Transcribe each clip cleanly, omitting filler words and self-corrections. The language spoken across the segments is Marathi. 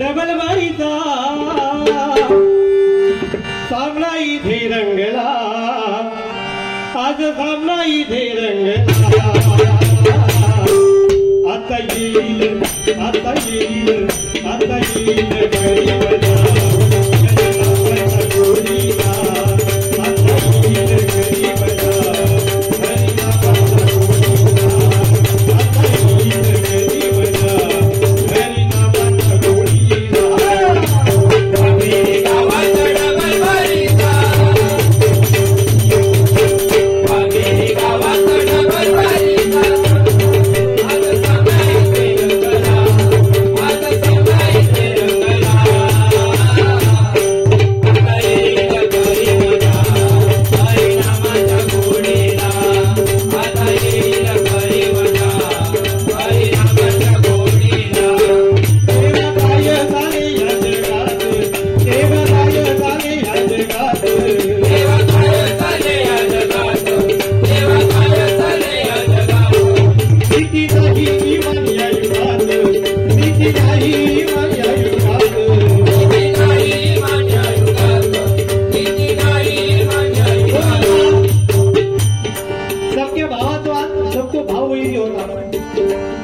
डबल बाईचा सामना इथे रंगला, आज सामना इथे रंगला. आता येईल, आता येईल, आता येईल गरीबला, गोरीला. आता येईल गरीबला,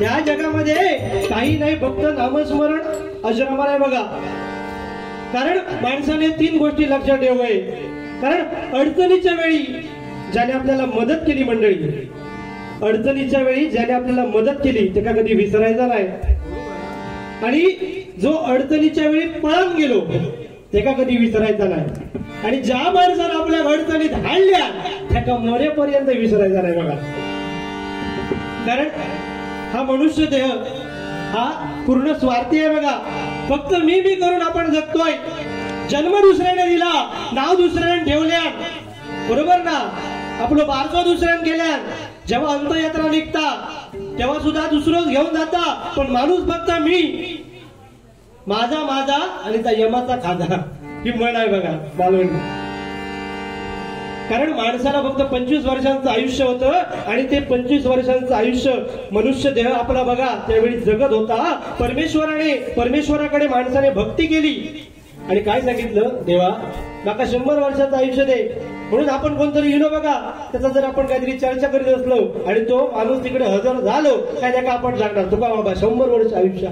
या जगामध्ये काही नाही, फक्त नामस्मरण अजरामर आहे बघा. कारण माणसाने 3 गोष्टी लक्षात ठेवाय. कारण अडचणीच्या वेळी ज्याने आपल्याला मदत केली, मंडळी, अडचणीच्या वेळी ज्याने आपल्याला मदत केली ते का कधी विसरायचा नाही. आणि जो अडचणीच्या वेळी पळून गेलो ते का कधी विसरायचा नाही. आणि ज्या माणसाने आपल्या अडचणीत हाणल्या त्या का मरेपर्यंत विसरायचा नाही बघा. कारण हा मनुष्य देह हा पूर्ण स्वार्थी आहे बघा. फक्त मी करून आपण जगतोय. जन्म दुसऱ्याने दिला, नाव दुसऱ्याने ठेवल्या, बरोबर ना. आपलं बारसं दुसऱ्याने केल्या. जेव्हा अंत्ययात्रा निघता तेव्हा सुद्धा दुसरंच घेऊन जाता. पण माणूस फक्त मी, माझा माझा आणि त्या यमाचा खाजा, ही म्हण आहे बघा बालवण. कारण माणसाला फक्त 25 वर्षांचं आयुष्य होतं आणि ते 25 वर्षांचं आयुष्य मनुष्य देह आपला बघा त्यावेळी जगत होता. परमेश्वराकडे माणसाने भक्ती केली आणि काय सांगितलं, देवा माका 100 वर्षाचं आयुष्य दे. म्हणून आपण कोणतरी येणं बघा, त्याचा जर आपण काहीतरी चर्चा करीत असलो आणि तो माणूस तिकडे हजर झालो काय त्याला आपण सांगणार, तुका बाबा 100 वर्ष आयुष्य.